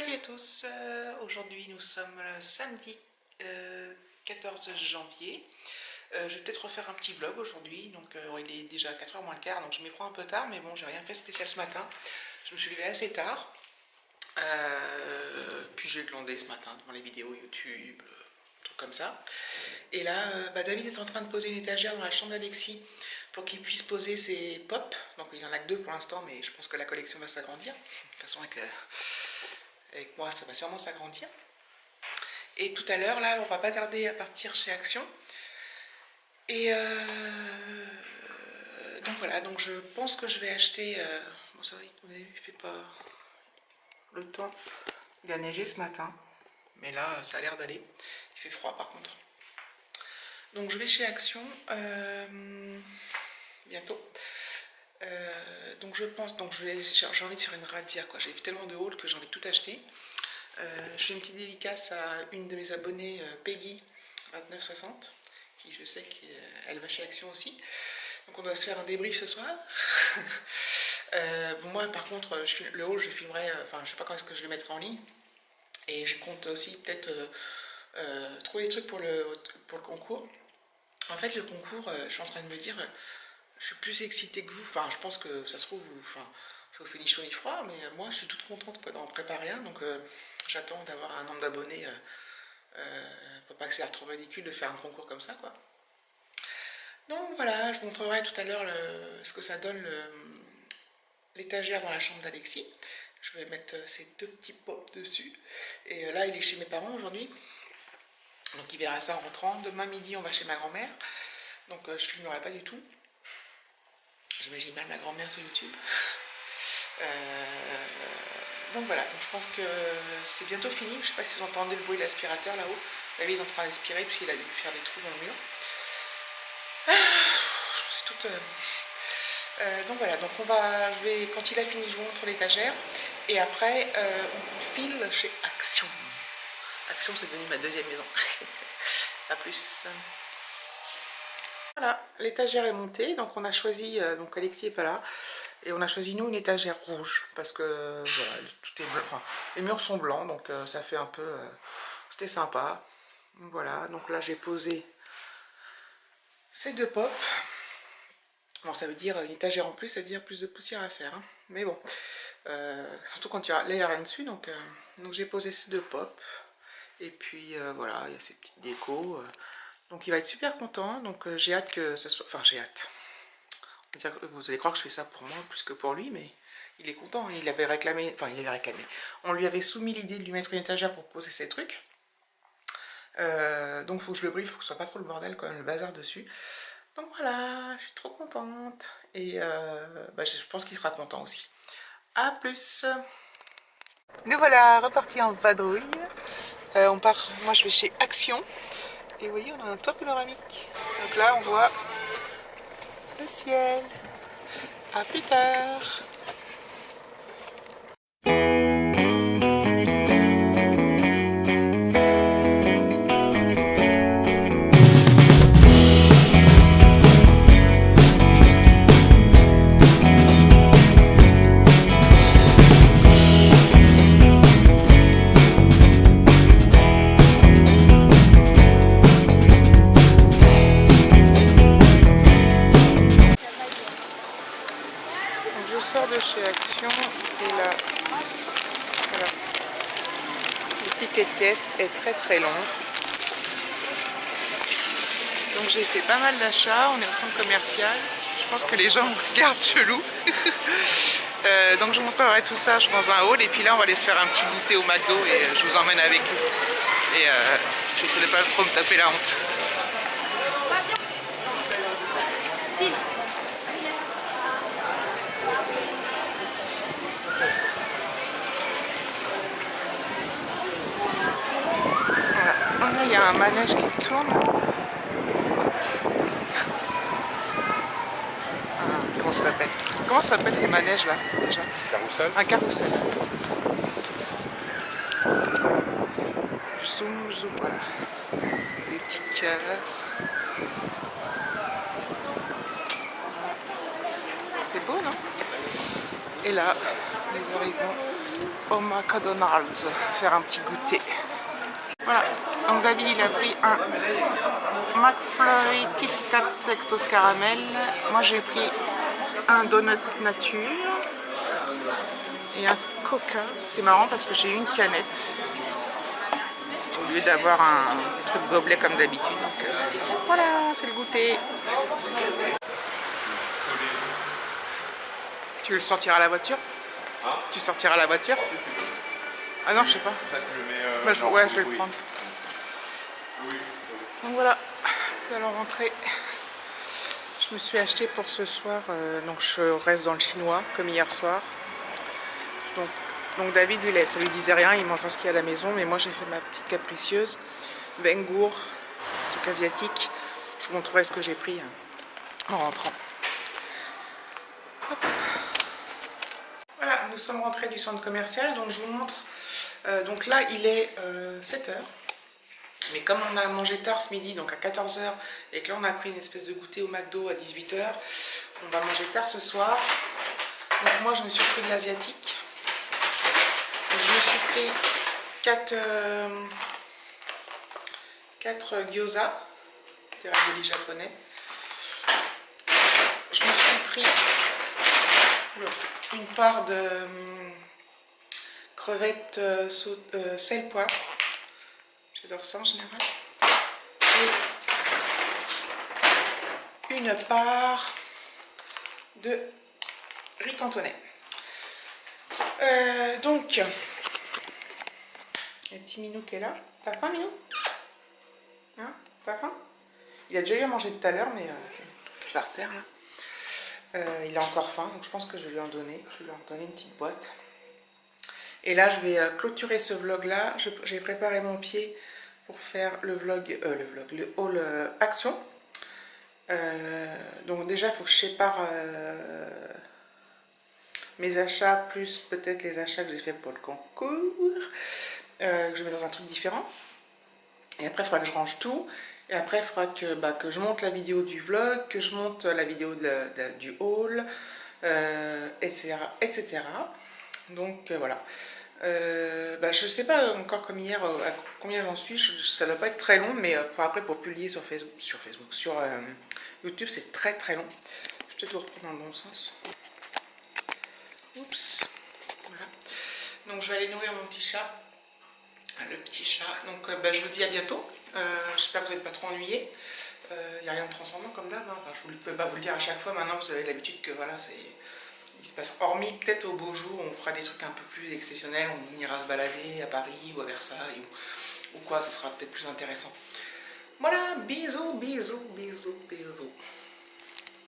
Salut à tous, aujourd'hui nous sommes le samedi 14 janvier. Je vais peut-être refaire un petit vlog aujourd'hui, donc il est déjà 4h moins le quart, donc je m'y prends un peu tard, mais bon, j'ai rien fait spécial ce matin. Je me suis levée assez tard, puis j'ai glandé ce matin devant les vidéos YouTube, trucs comme ça. Et là, David est en train de poser une étagère dans la chambre d'Alexis pour qu'il puisse poser ses pop. Donc il n'y en a que 2 pour l'instant, mais je pense que la collection va s'agrandir. De toute façon, avec moi, ça va sûrement s'agrandir. Et tout à l'heure, là, on va pas tarder à partir chez Action. Et donc voilà, donc je pense que je vais acheter... bon, ça va, vous avez vu, il fait pas le temps. Il a neigé ce matin, mais là, ça a l'air d'aller. Il fait froid par contre. Donc je vais chez Action bientôt. Donc je pense, donc j'ai envie de faire une razzia, quoi. J'ai vu tellement de hauls que j'ai envie de tout acheter. Je fais une petite dédicace à une de mes abonnées, Peggy 2960, qui je sais qu'elle va chez Action aussi. Donc on doit se faire un débrief ce soir. Bon, moi par contre, le haul je filmerai, enfin je sais pas quand est-ce que je le mettrai en ligne. Et je compte aussi peut-être trouver des trucs pour le concours. En fait le concours, je suis en train de me dire, je suis plus excitée que vous. Enfin je pense que ça se trouve, ça vous fait ni chaud ni froid, mais moi je suis toute contente d'en préparer un. Donc j'attends d'avoir un nombre d'abonnés pour pas que ça soit trop ridicule de faire un concours comme ça, quoi. Donc voilà, je vous montrerai tout à l'heure ce que ça donne l'étagère dans la chambre d'Alexis. Je vais mettre ces 2 petits pops dessus. Et là, il est chez mes parents aujourd'hui. Donc il verra ça en rentrant. Demain midi, on va chez ma grand-mère. Donc je filmerai pas du tout. J'imagine mal ma grand-mère sur YouTube. Donc voilà, donc je pense que c'est bientôt fini. Je ne sais pas si vous entendez le bruit de l'aspirateur là-haut. David est en train d'aspirer puisqu'il a dû faire des trous dans le mur. Je suis toute... donc voilà, donc quand il a fini, je vous montre l'étagère. Et après, on file chez Action. Action, c'est devenu ma 2e maison. A plus. Voilà, l'étagère est montée. Donc on a choisi, donc Alexis n'est pas là. Et on a choisi nous une étagère rouge. Parce que voilà, tout est blanc. Enfin, les murs sont blancs, donc ça fait un peu... c'était sympa. Voilà, donc là j'ai posé ces 2 pops. Bon, ça veut dire une étagère en plus, ça veut dire plus de poussière à faire. Hein. Mais bon, surtout quand il y a l'air dessus. Donc j'ai posé ces 2 pops. Et puis voilà, il y a ces petites décos. Donc il va être super content. Donc j'ai hâte que ça soit... Enfin, j'ai hâte. Vous allez croire que je fais ça pour moi plus que pour lui, mais il est content. Il avait réclamé... Enfin, il avait réclamé. On lui avait soumis l'idée de lui mettre une étagère pour poser ses trucs. Donc il faut que je le briefe pour que ce soit pas trop le bordel, quand même, le bazar dessus. Donc voilà, je suis trop contente. Et je pense qu'il sera content aussi. A plus. Nous voilà repartis en vadrouille. On part, moi je vais chez Action. Et vous voyez, on a un toit panoramique. Donc là, on voit le ciel. A plus tard. Je sors de chez Action et là, voilà, le ticket de caisse est très long. Donc j'ai fait pas mal d'achats, on est au centre commercial. Je pense que les gens me regardent chelou. Donc je vous montrerai tout ça, je pense, dans un haul. Et puis là, on va aller se faire un petit goûter au McDo et je vous emmène avec nous. Et j'essaie de pas trop me taper la honte. Voilà. Il y a un manège qui tourne. Comment ça s'appelle? Comment ça s'appelle ces manèges là déjà? Carrousel. Un carrousel. Zoom, voilà. Des petits cœurs. C'est beau, non? Et là, nous arrivons au McDonald's faire un petit goûter. Voilà, donc David il a pris un McFlurry Kit Kat Texas Caramel. Moi j'ai pris un donut nature et un Coca. C'est marrant parce que j'ai eu une canette au lieu d'avoir un truc gobelet comme d'habitude. Donc voilà, c'est le goûter. Tu le sortiras à la voiture? Tu sortiras à la voiture? Ah non, je sais pas. Bah, ouais, je vais le prendre. Donc voilà, nous allons rentrer. Je me suis acheté pour ce soir, donc je reste dans le chinois comme hier soir. Donc David, lui, ça lui disait rien, il mangera ce qu'il y a à la maison, mais moi j'ai fait ma petite capricieuse, Bengour, truc asiatique. Je vous montrerai ce que j'ai pris en rentrant. Hop. Voilà, nous sommes rentrés du centre commercial, donc je vous montre. Donc là, il est 7 h. Mais comme on a mangé tard ce midi, donc à 14 h, et que là on a pris une espèce de goûter au McDo à 18 h, on va manger tard ce soir. Donc moi je me suis pris de l'asiatique. Je me suis pris 4 gyoza, des raviolis japonais. Je me suis pris une part de crevettes sel poivre. J'adore ça en général. Et une part de riz cantonais. Donc, il y a le petit Minou qui est là. T'as faim, Minou? Hein? T'as faim? Il a déjà eu à manger tout à l'heure, mais par terre là. Il a encore faim, donc je pense que je vais lui en donner. Je vais lui en donner une petite boîte. Et là, je vais clôturer ce vlog là. J'ai préparé mon pied pour faire le haul action. Donc déjà, il faut que je sépare mes achats plus peut-être les achats que j'ai fait pour le concours, que je mets dans un truc différent. Et après, il faudra que je range tout. Et après, il faudra que je monte la vidéo du vlog, que je monte la vidéo du haul, etc., etc. Donc voilà. Je sais pas encore comme hier à combien j'en suis. Ça ne doit pas être très long, mais pour publier sur Facebook, sur YouTube, c'est très très long. Je vais peut-être vous reprendre dans le bon sens. Oups. Voilà. Donc je vais aller nourrir mon petit chat. Le petit chat. Donc je vous dis à bientôt. J'espère que vous n'êtes pas trop ennuyés. Il n'y a rien de transcendant comme d'hab. Hein. Enfin, je ne peux pas vous le dire à chaque fois. Maintenant, vous avez l'habitude que voilà, il se passe, hormis peut-être au beau jour, on fera des trucs un peu plus exceptionnels. On ira se balader à Paris ou à Versailles ou quoi. Ça sera peut-être plus intéressant. Voilà, bisous, bisous, bisous, bisous.